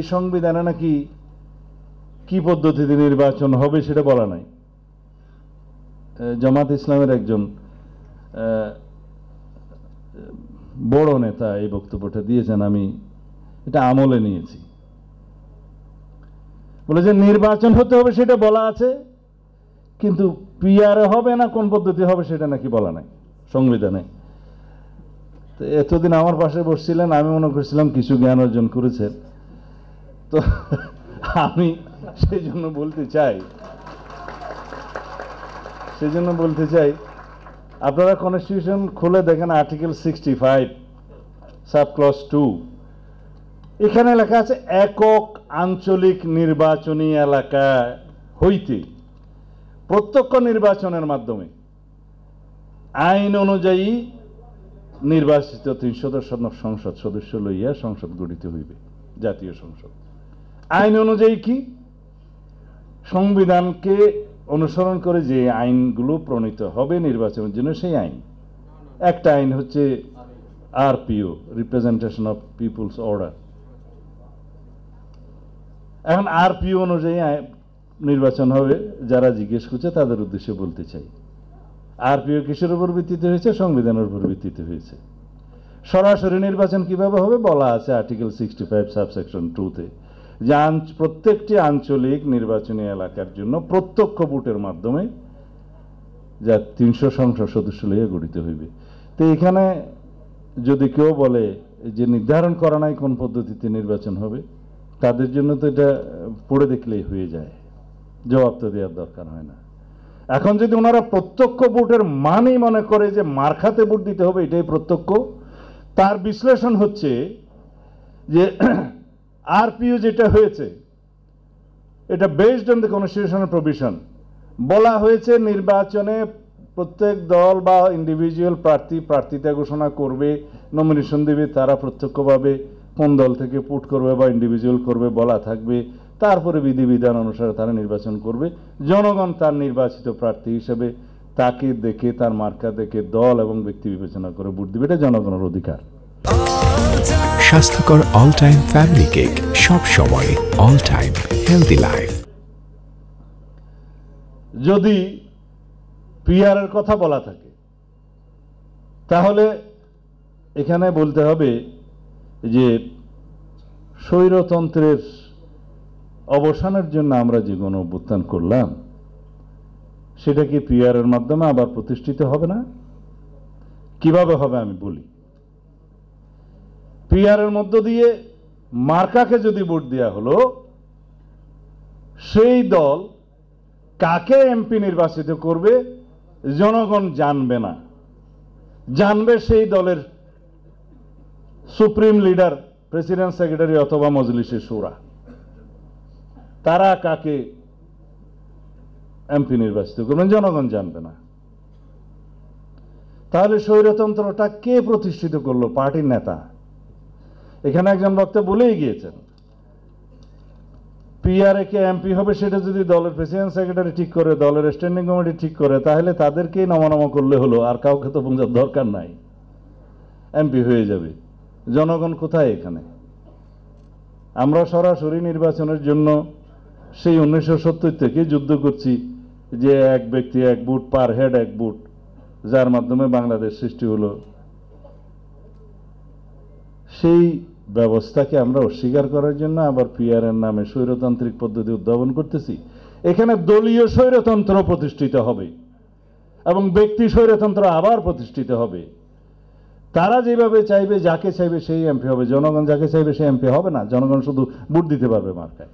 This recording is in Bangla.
এই সংবিধানে নাকি কি পদ্ধতিতে নির্বাচন হবে সেটা বলা নাই। জামাত ইসলামের একজন বড় নেতা এই বক্তব্যটা দিয়েছেন, আমি এটা আমলে নিয়েছি। বলে যে নির্বাচন হতে হবে সেটা বলা আছে, কিন্তু পিআরে হবে না কোন পদ্ধতি হবে সেটা নাকি বলা নাই সংবিধানে। তো এতদিন আমার পাশে বসছিলেন, আমি মনে করছিলাম কিছু জ্ঞান অর্জন করেছেন। তো আমি সেই জন্য বলতে চাই আপনারা কনস্টিটিউশন খুলে দেখেন আর্টিকেল 65 সাব ক্লজ 2, এখানে লেখা আছে একক আঞ্চলিক নির্বাচনী এলাকা হইতে প্রত্যক্ষ নির্বাচনের মাধ্যমে আইন অনুযায়ী নির্বাচিত 300 সংসদ সদস্য লইয়া সংসদ গঠিত হইবে, জাতীয় সংসদ। আইন অনুযায়ী কি? সংবিধানকে অনুসরণ করে যে আইনগুলো প্রণীত হবে নির্বাচনের জন্য সেই আইন। একটা আইন হচ্ছে RPO, representation of people's order. এখন আরপিও অনুযায়ী নির্বাচন হবে। যারা জিজ্ঞেস করছে তাদের উদ্দেশ্যে বলতে চাই, আরপিও কিসের উপর ভিত্তিতে হয়েছে? সংবিধানের উপর ভিত্তিতে হয়েছে। সরাসরি নির্বাচন কিভাবে হবে বলা আছে আর্টিকেল 65 সাবসেকশন 2-তে, যে প্রত্যেকটি আঞ্চলিক নির্বাচনী এলাকার জন্য প্রত্যক্ষ ভোটের মাধ্যমে যা 300 সংসদ সদস্য লইয়া গঠিত হইবে। তো এখানে যদি কেউ বলে যে নির্ধারণ করা নাই কোন পদ্ধতিতে নির্বাচন হবে, তাদের জন্য তো এটা পড়ে দেখলেই হয়ে যায়, জবাব তো দেওয়ার দরকার হয় না। এখন যদি ওনারা প্রত্যক্ষ ভোটের মানেই মনে করে যে মার্কাতে ভোট দিতে হবে এটাই প্রত্যক্ষ, তার বিশ্লেষণ হচ্ছে যে আরপিও যেটা হয়েছে এটা based on the constitutional provision. বলা হয়েছে নির্বাচনে প্রত্যেক দল বা ইন্ডিভিজুয়াল প্রার্থিতা ঘোষণা করবে, নমিনেশন দেবে, তারা প্রত্যক্ষভাবে কোন দল থেকে পুট করবে বা ইন্ডিভিজুয়াল করবে বলা থাকবে। তারপরে বিধিবিধান অনুসারে তারা নির্বাচন করবে। জনগণ তার নির্বাচিত প্রার্থী হিসেবে তাকে দেখে, তার মার্কা দেখে দল এবং ব্যক্তি বিবেচনা করে ভোট দিবে। এটা জনগণের অধিকার। স্বাস্থ্যকর অল টাইম ফ্যামিলি কেক, সব সময় অল টাইম হেলদি লাইফ। যদি পিআরের কথা বলা থাকে তাহলে এখানে বলতে হবে যে স্বৈরতন্ত্রের অবসানের জন্য আমরা যে গণ অভ্যুত্থান করলাম সেটা কি পিআরের মাধ্যমে আবার প্রতিষ্ঠিত হবে না? কিভাবে হবে আমি বলি। পিআরের মধ্য দিয়ে মার্কাকে যদি ভোট দেওয়া হলো, সেই দল কাকে এমপি নির্বাচিত করবে জনগণ জানবে না। জানবে সেই দলের সুপ্রিম লিডার, প্রেসিডেন্ট, সেক্রেটারি অথবা মজলিসে শুরা, তারা কাকে এমপি নির্বাচিত করবেন জনগণ জানবে না। তাহলে স্বৈরতন্ত্রটা কে প্রতিষ্ঠিত করলো? পার্টির নেতা। এখানে একজন বক্তা বলেই গিয়েছেন, পিআরএ কে এমপি হবে সেটা যদি দলের প্রেসিডেন্ট সেক্রেটারি ঠিক করে, দলের স্ট্যান্ডিং কমিটি ঠিক করে, তাহলে তাদেরকেই নমনামা করলে হলো, আর কাউকে তো বোঝার দরকার নাই, এমপি হয়ে যাবে। জনগণ কোথায় এখানে? আমরা সরাসরি নির্বাচনের জন্য সেই 1970 থেকে যুদ্ধ করছি, যে এক ব্যক্তি এক ভোট, পার হেড এক ভোট, যার মাধ্যমে বাংলাদেশ সৃষ্টি হলো। সেই ব্যবস্থাকে আমরা অস্বীকার করার জন্য আবার পিআরের নামে স্বৈরতান্ত্রিক পদ্ধতি উদ্ভাবন করতেছি। এখানে দলীয় স্বৈরতন্ত্র প্রতিষ্ঠিত হবে এবং ব্যক্তি স্বৈরতন্ত্র আবার প্রতিষ্ঠিত হবে। তারা যেভাবে চাইবে, যাকে চাইবে সেই এমপি হবে। জনগণ যাকে চাইবে সেই এমপি হবে না। জনগণ শুধু ভোট দিতে পারবে মার্কায়।